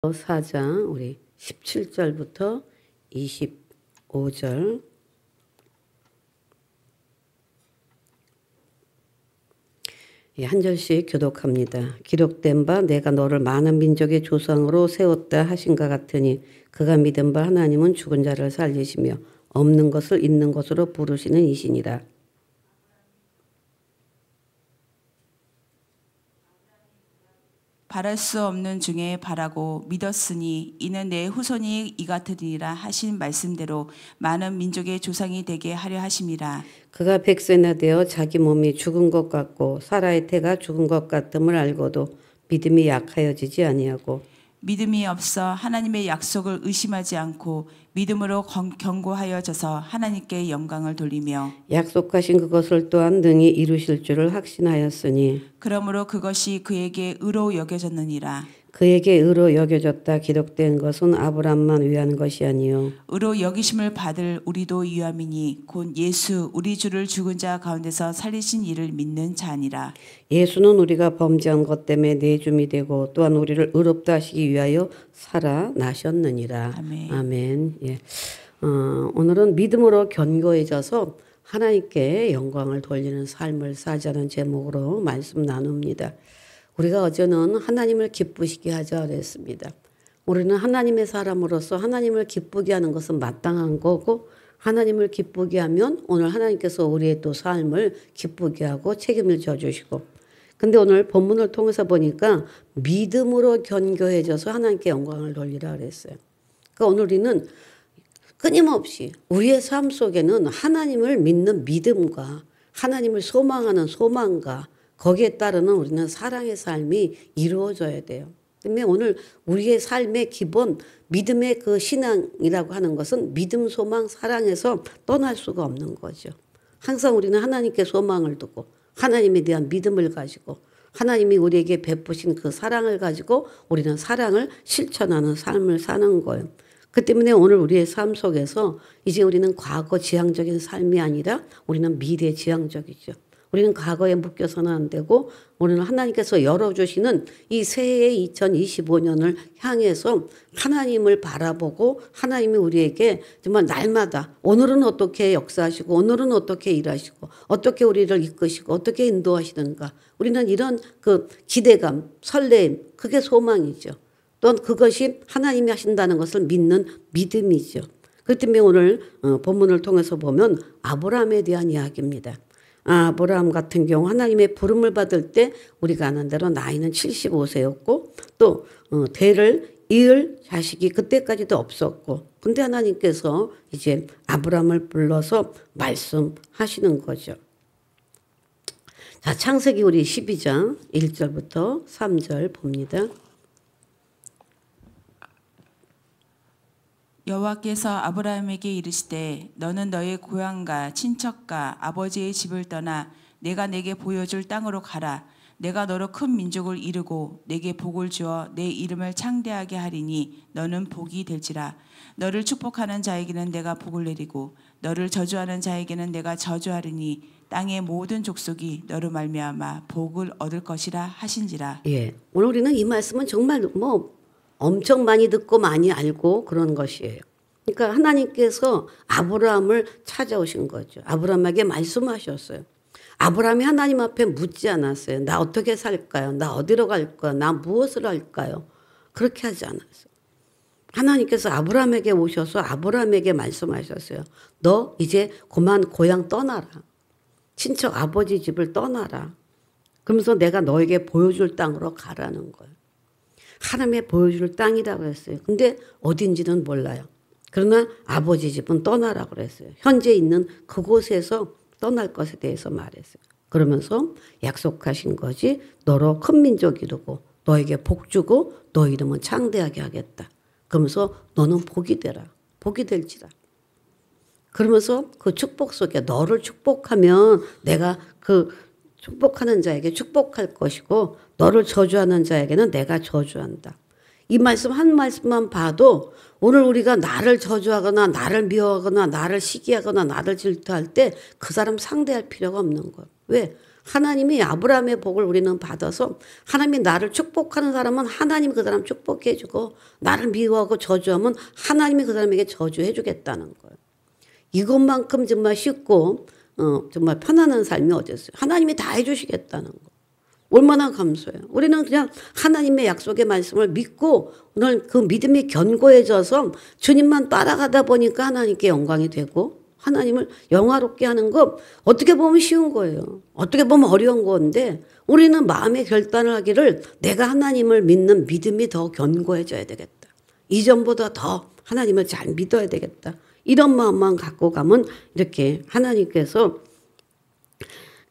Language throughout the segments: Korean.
4장 우리 17절부터 25절 한 절씩 교독합니다. 기록된 바 내가 너를 많은 민족의 조상으로 세웠다 하신가 같으니 그가 믿은 바 하나님은 죽은 자를 살리시며 없는 것을 있는 것으로 부르시는 이시니라. 바랄 수 없는 중에 바라고 믿었으니 이는 내 후손이 이같으리라 하신 말씀대로 많은 민족의 조상이 되게 하려 하심이라. 그가 100세나 되어 자기 몸이 죽은 것 같고 사라의 태가 죽은 것 같음을 알고도 믿음이 약하여지지 아니하고 믿음이 없어 하나님의 약속을 의심하지 않고 믿음으로 견고하여져서 하나님께 영광을 돌리며 약속하신 그것을 또한 능히 이루실 줄을 확신하였으니 그러므로 그것이 그에게 의로 여겨졌느니라. 그에게 의로 여겨졌다 기록된 것은 아브람만 위한 것이 아니요 의로 여기심을 받을 우리도 위함이니 곧 예수 우리 주를 죽은 자 가운데서 살리신 이를 믿는 자니라. 예수는 우리가 범죄한 것 때문에 내줌이 되고 또한 우리를 의롭다 하시기 위하여 살아나셨느니라. 아멘. 아멘. 예. 오늘은 믿음으로 견고해져서 하나님께 영광을 돌리는 삶을 사자는 제목으로 말씀 나눕니다. 우리가 어제는 하나님을 기쁘시게 하자 그랬습니다. 우리는 하나님의 사람으로서 하나님을 기쁘게 하는 것은 마땅한 거고 하나님을 기쁘게 하면 오늘 하나님께서 우리의 또 삶을 기쁘게 하고 책임을 져주시고 근데 오늘 본문을 통해서 보니까 믿음으로 견고해져서 하나님께 영광을 돌리라 그랬어요. 그러니까 오늘 우리는 끊임없이 우리의 삶 속에는 하나님을 믿는 믿음과 하나님을 소망하는 소망과 거기에 따르는 우리는 사랑의 삶이 이루어져야 돼요. 때문에 오늘 우리의 삶의 기본 믿음의 그 신앙이라고 하는 것은 믿음, 소망, 사랑에서 떠날 수가 없는 거죠. 항상 우리는 하나님께 소망을 두고 하나님에 대한 믿음을 가지고 하나님이 우리에게 베푸신 그 사랑을 가지고 우리는 사랑을 실천하는 삶을 사는 거예요. 그 때문에 오늘 우리의 삶 속에서 이제 우리는 과거 지향적인 삶이 아니라 우리는 미래 지향적이죠. 우리는 과거에 묶여서는 안 되고 오늘 하나님께서 열어주시는 이 새해 2025년을 향해서 하나님을 바라보고 하나님이 우리에게 정말 날마다 오늘은 어떻게 역사하시고 오늘은 어떻게 일하시고 어떻게 우리를 이끄시고 어떻게 인도하시는가 우리는 이런 그 기대감, 설레임 그게 소망이죠. 또한 그것이 하나님이 하신다는 것을 믿는 믿음이죠. 그렇기 때문에 오늘 본문을 통해서 보면 아브라함에 대한 이야기입니다. 아브라함 같은 경우 하나님의 부름을 받을 때 우리가 아는 대로 나이는 75세였고 또 대를 이을 자식이 그때까지도 없었고 근데 하나님께서 이제 아브라함을 불러서 말씀하시는 거죠. 자, 창세기 우리 12장 1절부터 3절 봅니다. 여호와께서 아브라함에게 이르시되 너는 너의 고향과 친척과 아버지의 집을 떠나 내가 내게 보여줄 땅으로 가라. 내가 너로 큰 민족을 이루고 내게 복을 주어 내 이름을 창대하게 하리니 너는 복이 될지라. 너를 축복하는 자에게는 내가 복을 내리고 너를 저주하는 자에게는 내가 저주하리니 땅의 모든 족속이 너로 말미암아 복을 얻을 것이라 하신지라. 예, 오늘 우리는 이 말씀은 정말 엄청 많이 듣고 많이 알고 그런 것이에요. 그러니까 하나님께서 아브라함을 찾아오신 거죠. 아브라함에게 말씀하셨어요. 아브라함이 하나님 앞에 묻지 않았어요. 나 어떻게 살까요? 나 어디로 갈까요? 나 무엇을 할까요? 그렇게 하지 않았어요. 하나님께서 아브라함에게 오셔서 아브라함에게 말씀하셨어요. 너 이제 그만 고향 떠나라. 친척 아버지 집을 떠나라. 그러면서 내가 너에게 보여줄 땅으로 가라는 거예요. 하나님의 보여줄 땅이라고 했어요. 근데 어딘지는 몰라요. 그러나 아버지 집은 떠나라고 그랬어요. 현재 있는 그곳에서 떠날 것에 대해서 말했어요. 그러면서 약속하신 거지 너로 큰 민족 이루고 너에게 복 주고 너 이름은 창대하게 하겠다. 그러면서 너는 복이 되라. 복이 될지라. 그러면서 그 축복 속에 너를 축복하면 내가 그 축복하는 자에게 축복할 것이고 너를 저주하는 자에게는 내가 저주한다. 이 말씀 한 말씀만 봐도 오늘 우리가 나를 저주하거나 나를 미워하거나 나를 시기하거나 나를 질투할 때 그 사람 상대할 필요가 없는 거예요. 왜? 하나님이 아브라함의 복을 우리는 받아서 하나님이 나를 축복하는 사람은 하나님이 그 사람 축복해 주고 나를 미워하고 저주하면 하나님이 그 사람에게 저주해 주겠다는 거예요. 이것만큼 정말 쉽고 정말 편안한 삶이 어디 있어요. 하나님이 다 해주시겠다는 거. 얼마나 감사해요. 우리는 그냥 하나님의 약속의 말씀을 믿고 오늘 그 믿음이 견고해져서 주님만 따라가다 보니까 하나님께 영광이 되고 하나님을 영화롭게 하는 거 어떻게 보면 쉬운 거예요. 어떻게 보면 어려운 건데 우리는 마음의 결단을 하기를 내가 하나님을 믿는 믿음이 더 견고해져야 되겠다. 이전보다 더 하나님을 잘 믿어야 되겠다. 이런 마음만 갖고 가면 이렇게 하나님께서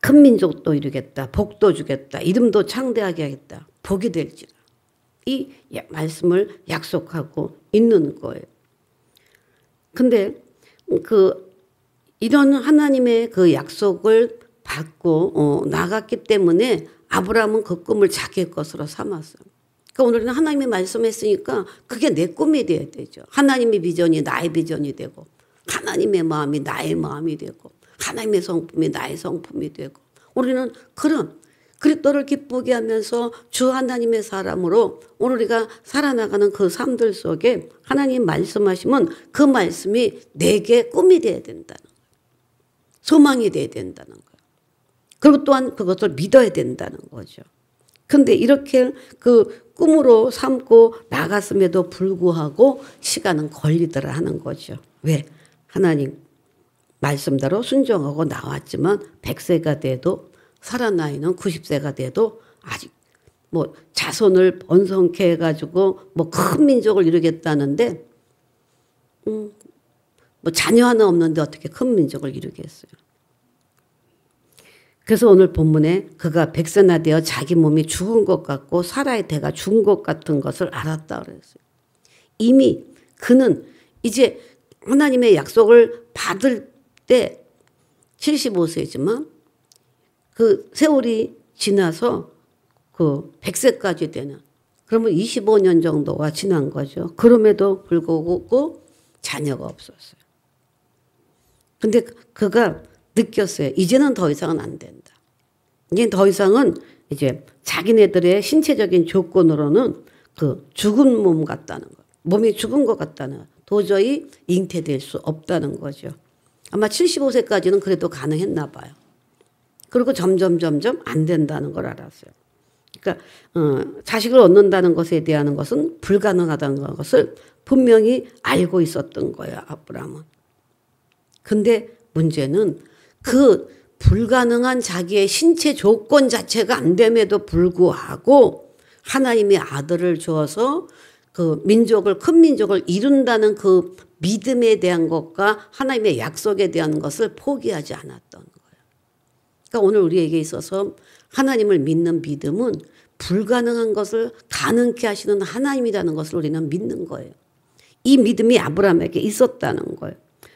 큰 민족도 이루겠다. 복도 주겠다. 이름도 창대하게 하겠다. 복이 될지라. 이 말씀을 약속하고 있는 거예요. 근데 이런 하나님의 그 약속을 받고 나갔기 때문에 아브라함은 그 꿈을 자기의 것으로 삼았어요. 그러니까 오늘은 하나님이 말씀했으니까 그게 내 꿈이 돼야 되죠. 하나님의 비전이 나의 비전이 되고 하나님의 마음이 나의 마음이 되고 하나님의 성품이 나의 성품이 되고 우리는 그런 그리스도를 기쁘게 하면서 주 하나님의 사람으로 오늘 우리가 살아나가는 그 삶들 속에 하나님 말씀하시면 그 말씀이 내게 꿈이 돼야 된다는 거예요. 소망이 돼야 된다는 거예요. 그리고 또한 그것을 믿어야 된다는 거죠. 그런데 이렇게 그 꿈으로 삼고 나갔음에도 불구하고 시간은 걸리더라 하는 거죠. 왜? 하나님 말씀대로 순종하고 나왔지만 100세가 돼도 살아나이는 90세가 돼도 아직 뭐 자손을 번성케 해가지고 뭐 큰 민족을 이루겠다는데 뭐 자녀 하나 없는데 어떻게 큰 민족을 이루겠어요. 그래서 오늘 본문에 그가 100세나 되어 자기 몸이 죽은 것 같고 사라의 태가 죽은 것 같은 것을 알았다 그랬어요. 이미 그는 이제 하나님의 약속을 받을 때 75세지만 그 세월이 지나서 그 100세까지 되는 그러면 25년 정도가 지난 거죠. 그럼에도 불구하고 자녀가 없었어요. 근데 그가 느꼈어요. 이제는 더 이상은 안 된다. 이제 더 이상은 이제 자기네들의 신체적인 조건으로는 그 죽은 몸 같다는 거. 몸이 죽은 것 같다는 거. 도저히 잉태될 수 없다는 거죠. 아마 75세까지는 그래도 가능했나 봐요. 그리고 점점 안 된다는 걸 알았어요. 그러니까 자식을 얻는다는 것에 대한 것은 불가능하다는 것을 분명히 알고 있었던 거예요. 아브라함은. 근데 문제는 그 불가능한 자기의 신체 조건 자체가 안 됨에도 불구하고 하나님의 아들을 주어서 그 민족을 큰 민족을 이룬다는 그 믿음에 대한 것과 하나님의 약속에 대한 것을 포기하지 않았던 거예요. 그러니까 오늘 우리에게 있어서 하나님을 믿는 믿음은 불가능한 것을 가능케 하시는 하나님이라는 것을 우리는 믿는 거예요. 이 믿음이 아브라함에게 있었다는 거예요.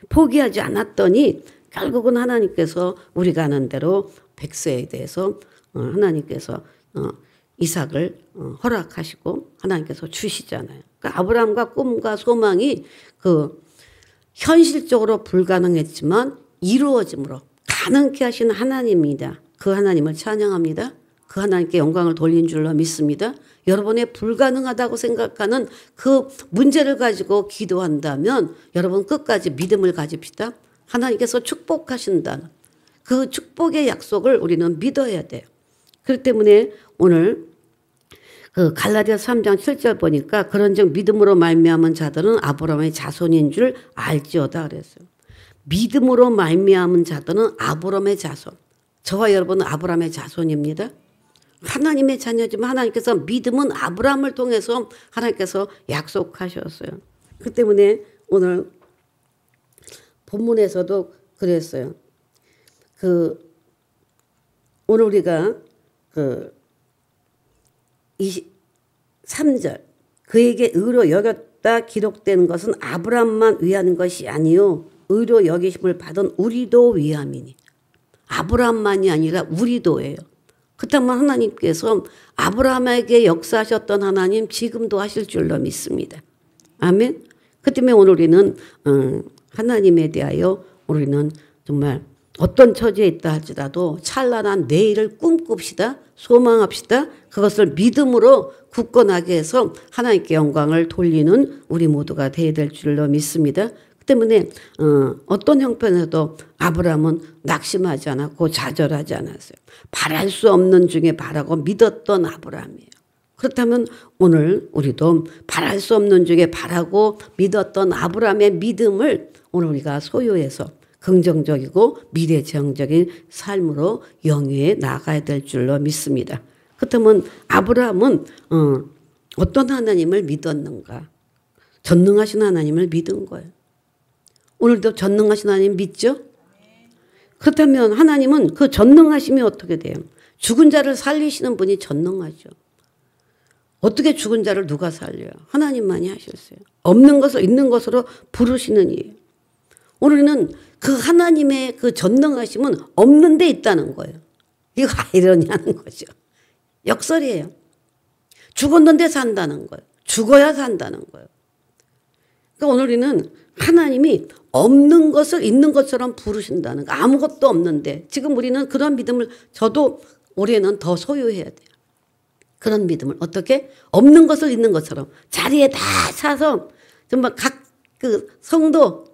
포기하지 않았더니 결국은 하나님께서 우리가 아는 대로 100세에 대해서 하나님께서 이삭을 허락하시고 하나님께서 주시잖아요. 그러니까 아브라함과 꿈과 소망이 그 현실적으로 불가능했지만 이루어짐으로 가능케 하신 하나님입니다. 그 하나님을 찬양합니다. 그 하나님께 영광을 돌린 줄로 믿습니다. 여러분의 불가능하다고 생각하는 그 문제를 가지고 기도한다면 여러분 끝까지 믿음을 가집시다. 하나님께서 축복하신다는 그 축복의 약속을 우리는 믿어야 돼요. 그렇기 때문에 오늘 그 갈라디아서 3장 7절 보니까 그런즉 믿음으로 말미암은 자들은 아브라함의 자손인 줄 알지어다 그랬어요. 믿음으로 말미암은 자들은 아브라함의 자손. 저와 여러분은 아브라함의 자손입니다. 하나님의 자녀지만 하나님께서 믿음은 아브라함을 통해서 하나님께서 약속하셨어요. 그 때문에 오늘 본문에서도 그랬어요. 오늘 우리가 23절 그에게 의로 여겼다 기록되는 것은 아브라함만 위하는 것이 아니요 의로 여기심을 받은 우리도 위함이니. 아브라함만이 아니라 우리도예요. 그렇다면 하나님께서 아브라함에게 역사하셨던 하나님 지금도 하실 줄로 믿습니다. 아멘. 그 때문에 오늘 우리는 하나님에 대하여 우리는 정말 어떤 처지에 있다 할지라도 찬란한 내일을 꿈꿉시다. 소망합시다. 그것을 믿음으로 굳건하게 해서 하나님께 영광을 돌리는 우리 모두가 되어야 될 줄로 믿습니다. 그 때문에 어떤 형편에도 아브라함은 낙심하지 않았고 좌절하지 않았어요. 바랄 수 없는 중에 바라고 믿었던 아브라함이에요. 그렇다면 오늘 우리도 바랄 수 없는 중에 바라고 믿었던 아브라함의 믿음을 오늘 우리가 소유해서 긍정적이고 미래지향적인 삶으로 영위해 나가야 될 줄로 믿습니다. 그렇다면 아브라함은 어떤 하나님을 믿었는가? 전능하신 하나님을 믿은 거예요. 오늘도 전능하신 하나님 믿죠? 그렇다면 하나님은 그 전능하심이 어떻게 돼요? 죽은 자를 살리시는 분이 전능하죠. 어떻게 죽은 자를 누가 살려요? 하나님만이 하셨어요. 없는 것을 있는 것으로 부르시는 이에요. 오늘은 그 하나님의 그 전능하심은 없는 데 있다는 거예요. 이거 아이러니하는 거죠. 역설이에요. 죽었는데 산다는 거예요. 죽어야 산다는 거예요. 그러니까 오늘 우리는 하나님이 없는 것을 있는 것처럼 부르신다는 거. 아무것도 없는데 지금 우리는 그런 믿음을 저도 올해는 더 소유해야 돼요. 그런 믿음을 어떻게? 없는 것을 있는 것처럼 자리에 다 차서 정말 각 그 성도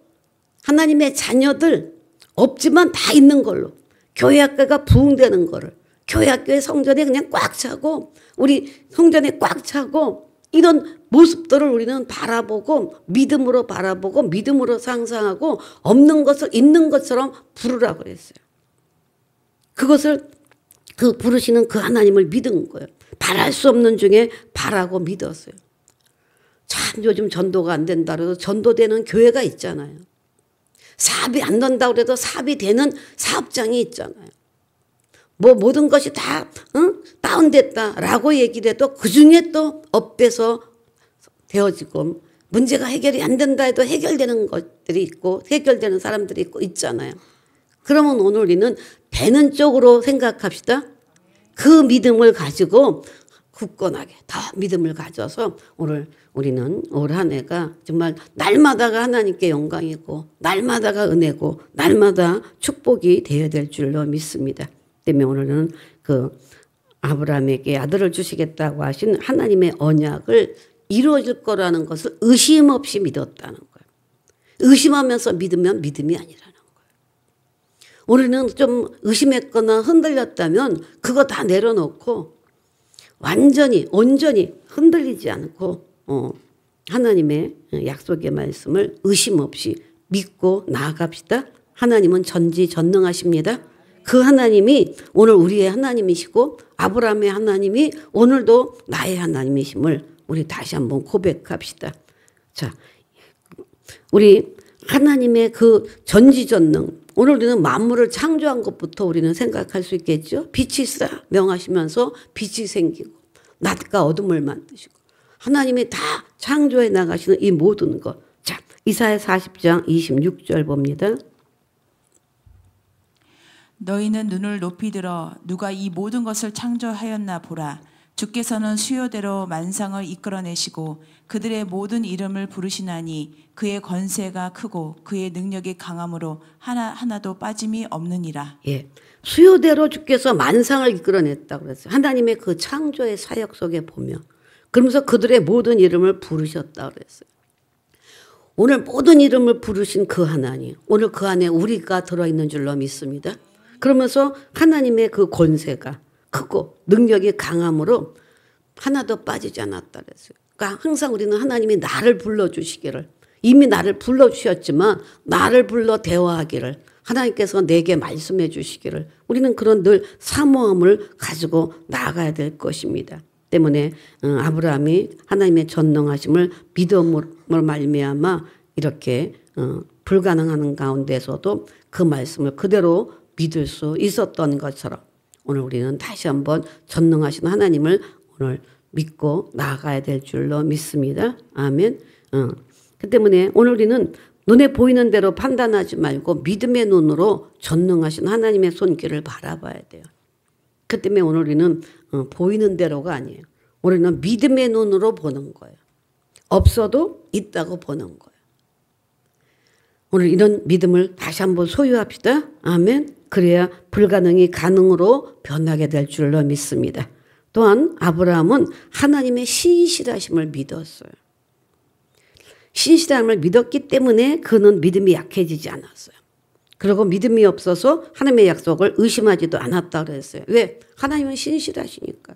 하나님의 자녀들 없지만 다 있는 걸로 교회 학교가 부흥되는 거를 교회 학교의 성전에 그냥 꽉 차고 우리 성전에 꽉 차고 이런 모습들을 우리는 바라보고 믿음으로 바라보고 믿음으로 상상하고 없는 것을 있는 것처럼 부르라고 그랬어요. 그것을 그 부르시는 그 하나님을 믿은 거예요. 바랄 수 없는 중에 바라고 믿었어요. 참 요즘 전도가 안 된다 그래도 전도되는 교회가 있잖아요. 사업이 안 된다고 해도 사업이 되는 사업장이 있잖아요. 뭐 모든 것이 다 다운됐다라고 얘기를 해도 그중에 또 업돼서 되어지고 문제가 해결이 안 된다 해도 해결되는 것들이 있고 해결되는 사람들이 있고 있잖아요. 그러면 오늘 우리는 되는 쪽으로 생각합시다. 그 믿음을 가지고 굳건하게 더 믿음을 가져서 오늘 우리는 올 한 해가 정말 날마다가 하나님께 영광이고 날마다가 은혜고 날마다 축복이 되어야 될 줄로 믿습니다. 때문에 오늘은 그 아브라함에게 아들을 주시겠다고 하신 하나님의 언약을 이루어질 거라는 것을 의심 없이 믿었다는 거예요. 의심하면서 믿으면 믿음이 아니라는 거예요. 우리는 좀 의심했거나 흔들렸다면 그거 다 내려놓고 완전히 온전히 흔들리지 않고 하나님의 약속의 말씀을 의심 없이 믿고 나아갑시다. 하나님은 전지전능하십니다. 그 하나님이 오늘 우리의 하나님이시고 아브라함의 하나님이 오늘도 나의 하나님이심을 우리 다시 한번 고백합시다. 자, 우리 하나님의 그 전지전능 오늘 우리는 만물을 창조한 것부터 우리는 생각할 수 있겠죠. 빛이 있으라 명하시면서 빛이 생기고 낮과 어둠을 만드시고 하나님이 다 창조해 나가시는 이 모든 것. 자, 이사야 40장 26절 봅니다. 너희는 눈을 높이 들어 누가 이 모든 것을 창조하였나 보라. 주께서는 수요대로 만상을 이끌어내시고 그들의 모든 이름을 부르시나니 그의 권세가 크고 그의 능력이 강함으로 하나도 빠짐이 없느니라. 예, 수요대로 주께서 만상을 이끌어냈다고 그랬어요. 하나님의 그 창조의 사역 속에 보면 그러면서 그들의 모든 이름을 부르셨다고 그랬어요. 오늘 모든 이름을 부르신 그 하나님 오늘 그 안에 우리가 들어있는 줄로 믿습니다. 그러면서 하나님의 그 권세가 크고 능력이 강함으로 하나도 빠지지 않았다 그랬어요. 그러니까 항상 우리는 하나님이 나를 불러주시기를 이미 나를 불러주셨지만 나를 불러 대화하기를 하나님께서 내게 말씀해 주시기를 우리는 그런 늘 사모함을 가지고 나아가야 될 것입니다. 때문에 아브라함이 하나님의 전능하심을 믿음으로 말미암아 이렇게 불가능한 가운데서도 그 말씀을 그대로 믿을 수 있었던 것처럼 오늘 우리는 다시 한번 전능하신 하나님을 오늘 믿고 나아가야 될 줄로 믿습니다. 아멘. 그 때문에 오늘 우리는 눈에 보이는 대로 판단하지 말고 믿음의 눈으로 전능하신 하나님의 손길을 바라봐야 돼요. 그 때문에 오늘 우리는 보이는 대로가 아니에요. 우리는 믿음의 눈으로 보는 거예요. 없어도 있다고 보는 거예요. 오늘 이런 믿음을 다시 한번 소유합시다. 아멘. 그래야 불가능이 가능으로 변하게 될 줄로 믿습니다. 또한 아브라함은 하나님의 신실하심을 믿었어요. 신실함을 믿었기 때문에 그는 믿음이 약해지지 않았어요. 그리고 믿음이 없어서 하나님의 약속을 의심하지도 않았다 그랬어요. 왜? 하나님은 신실하시니까.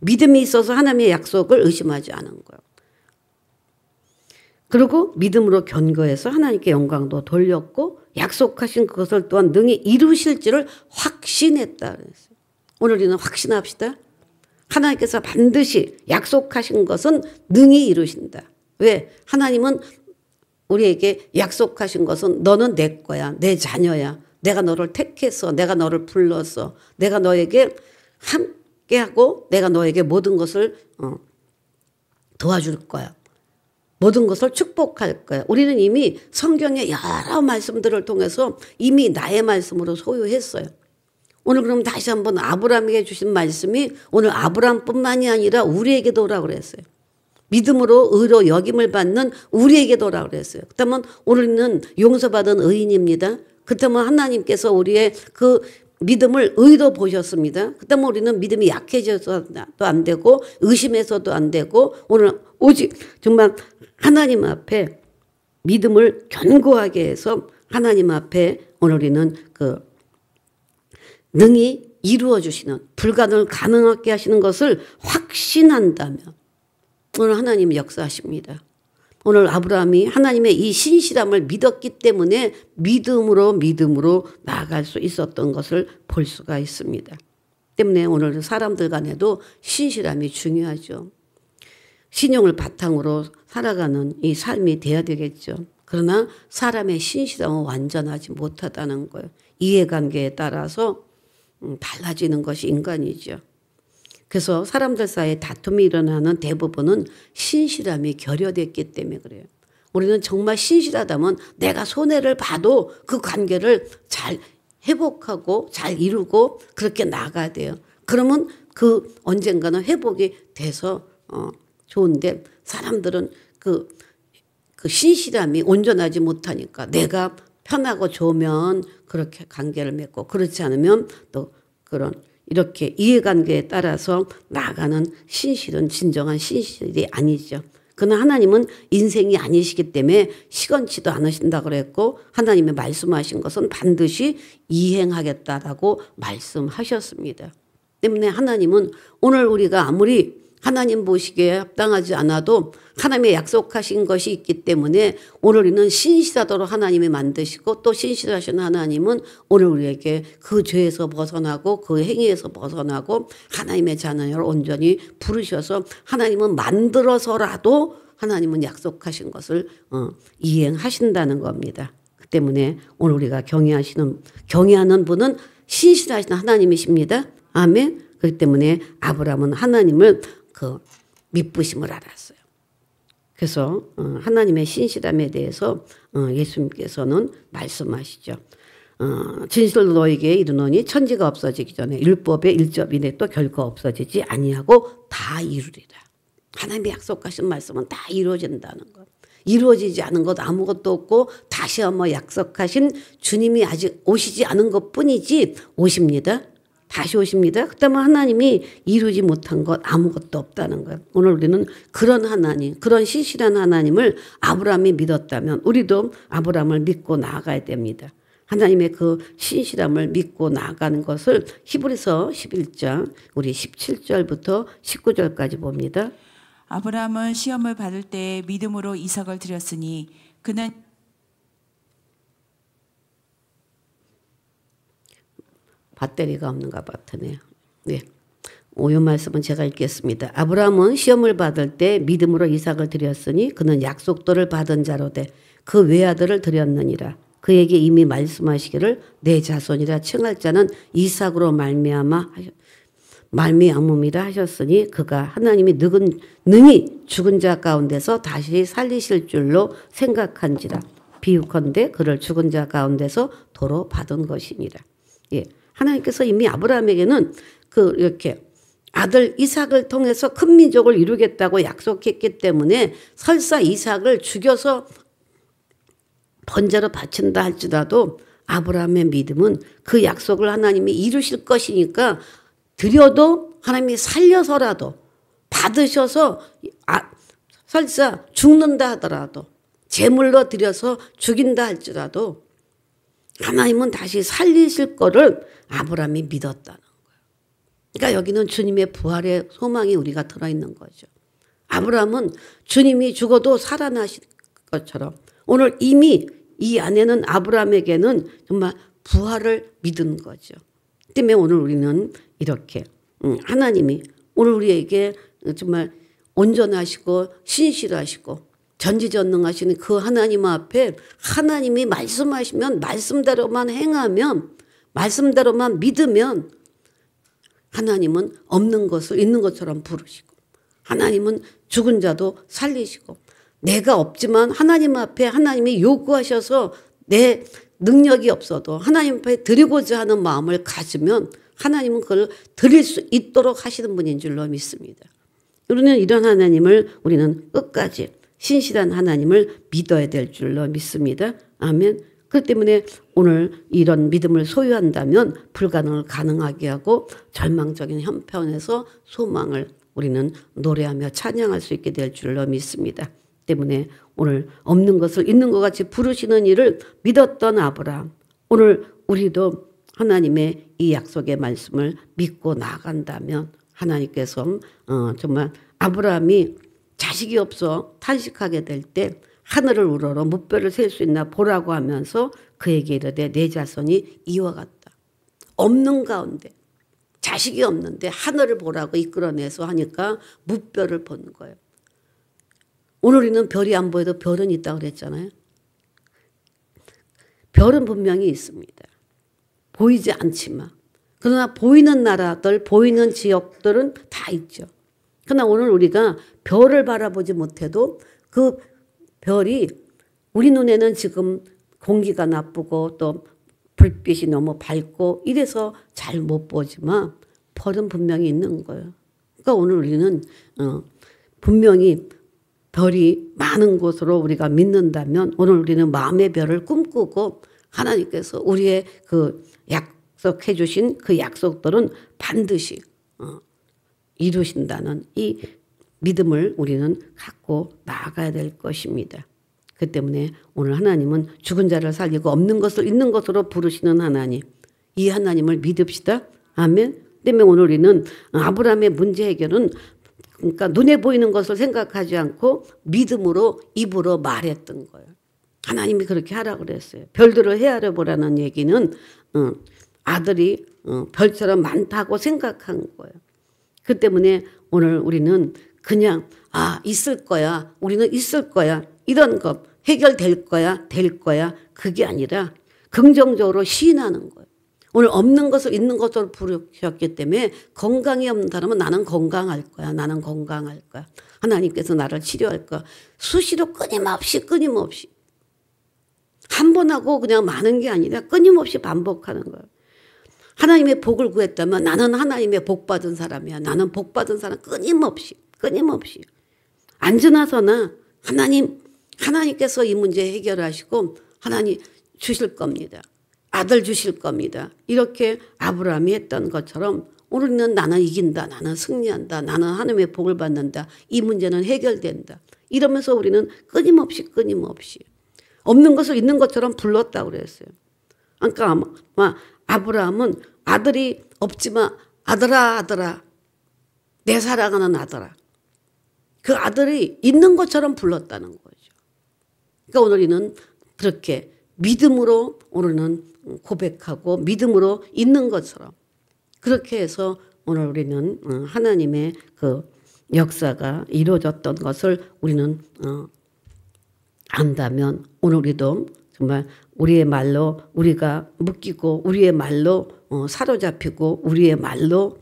믿음이 있어서 하나님의 약속을 의심하지 않은 거예요. 그리고 믿음으로 견고해서 하나님께 영광도 돌렸고 약속하신 그것을 또한 능히 이루실 줄을 확신했다 그랬어요. 오늘 우리는 확신합시다. 하나님께서 반드시 약속하신 것은 능히 이루신다. 왜? 하나님은 우리에게 약속하신 것은 너는 내 거야. 내 자녀야. 내가 너를 택해서 내가 너를 불러서 내가 너에게 함께하고 내가 너에게 모든 것을 도와줄 거야. 모든 것을 축복할 거야. 우리는 이미 성경의 여러 말씀들을 통해서 이미 나의 말씀으로 소유했어요. 오늘 그럼 다시 한번 아브라함에게 주신 말씀이 오늘 아브라함뿐만이 아니라 우리에게도 오라고 그랬어요. 믿음으로 의로 여김을 받는 우리에게도 오라고 그랬어요. 그렇다면 우리는 용서받은 의인입니다. 그렇다면 하나님께서 우리의 그 믿음을 의로 보셨습니다. 그렇다면 우리는 믿음이 약해져서도 안 되고 의심해서도 안 되고 오늘 오직 정말 하나님 앞에 믿음을 견고하게 해서 하나님 앞에 오늘 우리는 그 능히 이루어 주시는 불가능을 가능하게 하시는 것을 확신한다면 오늘 하나님 역사하십니다. 오늘 아브라함이 하나님의 이 신실함을 믿었기 때문에 믿음으로 나아갈 수 있었던 것을 볼 수가 있습니다. 때문에 오늘 사람들 간에도 신실함이 중요하죠. 신용을 바탕으로 살아가는 이 삶이 돼야 되겠죠. 그러나 사람의 신실함은 완전하지 못하다는 거예요. 이해관계에 따라서 달라지는 것이 인간이죠. 그래서 사람들 사이에 다툼이 일어나는 대부분은 신실함이 결여됐기 때문에 그래요. 우리는 정말 신실하다면 내가 손해를 봐도 그 관계를 잘 회복하고 잘 이루고 그렇게 나가야 돼요. 그러면 그 언젠가는 회복이 돼서 좋은데 사람들은 그 신실함이 온전하지 못하니까 내가 편하고 좋으면 그렇게 관계를 맺고 그렇지 않으면 또 그런 이렇게 이해관계에 따라서 나아가는 신실은 진정한 신실이 아니죠. 그러나 하나님은 인생이 아니시기 때문에 시건치도 않으신다고 그랬고 하나님의 말씀하신 것은 반드시 이행하겠다라고 말씀하셨습니다. 때문에 하나님은 오늘 우리가 아무리 하나님 보시기에 합당하지 않아도 하나님의 약속하신 것이 있기 때문에 오늘 우리는 신실하도록 하나님이 만드시고 또 신실하신 하나님은 오늘 우리에게 그 죄에서 벗어나고 그 행위에서 벗어나고 하나님의 자녀를 온전히 부르셔서 하나님은 만들어서라도 하나님은 약속하신 것을 이행하신다는 겁니다. 그 때문에 오늘 우리가 경외하는 분은 신실하신 하나님이십니다. 아멘. 그렇기 때문에 아브라함은 하나님을 미쁘심을 알았어요. 그래서 하나님의 신실함에 대해서 예수님께서는 말씀하시죠. 진실로 너에게 이르노니 천지가 없어지기 전에 율법의 1점 이내도 결코 없어지지 아니하고 다 이루리라. 하나님의 약속하신 말씀은 다 이루어진다는 것. 이루어지지 않은 것 아무것도 없고 다시 한번 약속하신 주님이 아직 오시지 않은 것뿐이지 오십니다. 다시 오십니다. 그렇다면 하나님이 이루지 못한 것 아무것도 없다는 거예요. 오늘 우리는 그런 하나님, 그런 신실한 하나님을 아브라함이 믿었다면 우리도 아브라함을 믿고 나아가야 됩니다. 하나님의 그 신실함을 믿고 나아가는 것을 히브리서 11장 우리 17절부터 19절까지 봅니다. 아브라함은 시험을 받을 때 믿음으로 이삭을 드렸으니 그는 배터리가 없는가 같으네요. 네. 이 말씀은 제가 읽겠습니다. 아브라함은 시험을 받을 때 믿음으로 이삭을 드렸으니 그는 약속도를 받은 자로되 그 외아들을 드렸느니라. 그에게 이미 말씀하시기를 내 자손이라 칭할 자는 이삭으로 말미암음이라 하셨으니 그가 하나님이 능히 죽은 자 가운데서 다시 살리실 줄로 생각한지라. 비유컨대 그를 죽은 자 가운데서 도로 받은 것이니라. 예. 하나님께서 이미 아브라함에게는 이렇게 아들 이삭을 통해서 큰 민족을 이루겠다고 약속했기 때문에 설사 이삭을 죽여서 번제로 바친다 할지라도 아브라함의 믿음은 그 약속을 하나님이 이루실 것이니까 드려도 하나님이 살려서라도 받으셔서 설사 죽는다 하더라도 제물로 드려서 죽인다 할지라도 하나님은 다시 살리실 거를 아브라함이 믿었다는 거예요. 그러니까 여기는 주님의 부활의 소망이 우리가 들어있는 거죠. 아브라함은 주님이 죽어도 살아나실 것처럼 오늘 이미 이 안에는 아브라함에게는 정말 부활을 믿은 거죠. 때문에 오늘 우리는 이렇게 하나님이 오늘 우리에게 정말 온전하시고 신실하시고 전지전능하시는 그 하나님 앞에 하나님이 말씀하시면 말씀대로만 행하면 말씀대로만 믿으면 하나님은 없는 것을 있는 것처럼 부르시고 하나님은 죽은 자도 살리시고 내가 없지만 하나님 앞에 하나님이 요구하셔서 내 능력이 없어도 하나님 앞에 드리고자 하는 마음을 가지면 하나님은 그걸 드릴 수 있도록 하시는 분인 줄로 믿습니다. 우리는 이런 하나님을 우리는 끝까지 신실한 하나님을 믿어야 될 줄로 믿습니다. 아멘. 그렇기 때문에 오늘 이런 믿음을 소유한다면 불가능을 가능하게 하고 절망적인 형편에서 소망을 우리는 노래하며 찬양할 수 있게 될 줄로 믿습니다. 때문에 오늘 없는 것을 있는 것 같이 부르시는 일을 믿었던 아브라함, 오늘 우리도 하나님의 이 약속의 말씀을 믿고 나간다면 하나님께서 정말 아브라함이 자식이 없어 탄식하게 될 때 하늘을 우러러 무뼈를 셀 수 있나 보라고 하면서 그에게 이르되 내 자손이 이와 같다. 없는 가운데 자식이 없는데 하늘을 보라고 이끌어내서 하니까 무뼈를 보는 거예요. 오늘 우리는 별이 안 보여도 별은 있다고 그랬잖아요. 별은 분명히 있습니다. 보이지 않지만. 그러나 보이는 나라들, 보이는 지역들은 다 있죠. 그러나 오늘 우리가 별을 바라보지 못해도 그 별이 우리 눈에는 지금 공기가 나쁘고 또 불빛이 너무 밝고 이래서 잘 못 보지만 별은 분명히 있는 거예요. 그러니까 오늘 우리는 분명히 별이 많은 곳으로 우리가 믿는다면 오늘 우리는 마음의 별을 꿈꾸고 하나님께서 우리의 그 약속해 주신 그 약속들은 반드시 이루신다는 이 믿음을 우리는 갖고 나아가야 될 것입니다. 그 때문에 오늘 하나님은 죽은 자를 살리고 없는 것을 있는 것으로 부르시는 하나님, 이 하나님을 믿읍시다. 아멘. 때문에 오늘 우리는 아브라함의 문제 해결은 그러니까 눈에 보이는 것을 생각하지 않고 믿음으로 입으로 말했던 거예요. 하나님이 그렇게 하라고 그랬어요. 별들을 헤아려 보라는 얘기는 아들이 별처럼 많다고 생각한 거예요. 그 때문에 오늘 우리는 그냥 있을 거야. 우리는 있을 거야. 이런 것 해결될 거야. 될 거야. 그게 아니라 긍정적으로 시인하는 거예요. 오늘 없는 것을 있는 것으로 부르셨기 때문에 건강이 없는 사람은 나는 건강할 거야. 나는 건강할 거야. 하나님께서 나를 치료할 거야. 수시로 끊임없이 한 번 하고 그냥 많은 게 아니라 끊임없이 반복하는 거예요. 하나님의 복을 구했다면 나는 하나님의 복 받은 사람이야. 나는 복 받은 사람 끊임없이 앉으나서나 하나님께서 이 문제 해결하시고 하나님 주실 겁니다. 아들 주실 겁니다. 이렇게 아브라함이 했던 것처럼 오늘은 나는 이긴다. 나는 승리한다. 나는 하나님의 복을 받는다. 이 문제는 해결된다. 이러면서 우리는 끊임없이 없는 것을 있는 것처럼 불렀다고 그랬어요. 그러니까 아마 아브라함은 아들이 없지만 아들아 내 사랑하는 아들아. 그 아들이 있는 것처럼 불렀다는 거죠. 그러니까 오늘 우리는 그렇게 믿음으로 오늘은 고백하고 믿음으로 있는 것처럼 그렇게 해서 오늘 우리는 하나님의 그 역사가 이루어졌던 것을 우리는 안다면 오늘 우리도 정말 우리의 말로 우리가 묶이고 우리의 말로 사로잡히고 우리의 말로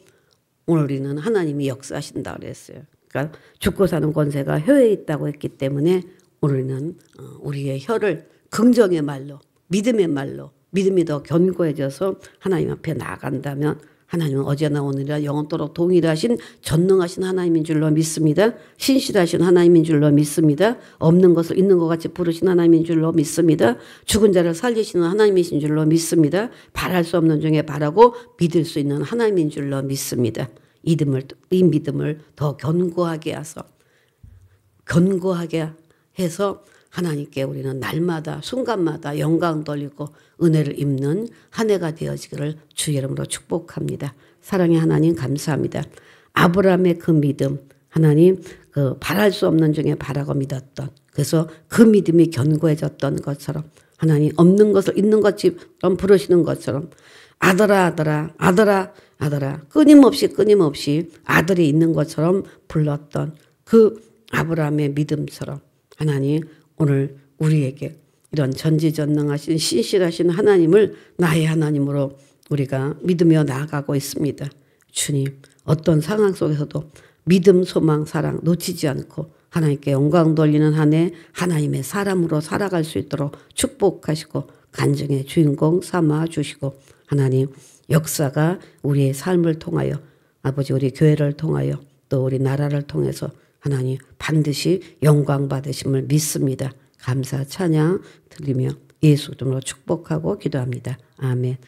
오늘 우리는 하나님이 역사하신다고 그랬어요. 그러니까 죽고 사는 권세가 혀에 있다고 했기 때문에 오늘은 우리의 혀를 긍정의 말로 믿음의 말로 믿음이 더 견고해져서 하나님 앞에 나아간다면 하나님은 어제나 오늘이나 영원토록 동일하신 전능하신 하나님인 줄로 믿습니다. 신실하신 하나님인 줄로 믿습니다. 없는 것을 있는 것 같이 부르신 하나님인 줄로 믿습니다. 죽은 자를 살리시는 하나님이신 줄로 믿습니다. 바랄 수 없는 중에 바라고 믿을 수 있는 하나님인 줄로 믿습니다. 이 믿음을 더 견고하게 해서 하나님께 우리는 날마다 순간마다 영광 돌리고 은혜를 입는 한 해가 되어지기를 주의 이름으로 축복합니다. 사랑의 하나님 감사합니다. 아브라함의 그 믿음, 하나님 그 바랄 수 없는 중에 바라고 믿었던, 그래서 그 믿음이 견고해졌던 것처럼 하나님 없는 것을 있는 것처럼 부르시는 것처럼 아들아 아들아 아들아 아들아 끊임없이 아들이 있는 것처럼 불렀던 그 아브라함의 믿음처럼 하나님 오늘 우리에게 이런 전지전능하신 신실하신 하나님을 나의 하나님으로 우리가 믿으며 나아가고 있습니다. 주님, 어떤 상황 속에서도 믿음, 소망, 사랑 놓치지 않고 하나님께 영광 돌리는 한 해 하나님의 사람으로 살아갈 수 있도록 축복하시고 간증의 주인공 삼아 주시고 하나님 역사가 우리의 삶을 통하여 아버지 우리 교회를 통하여 또 우리 나라를 통해서 하나님 반드시 영광 받으심을 믿습니다. 감사 찬양 드리며 예수 이름으로 축복하고 기도합니다. 아멘.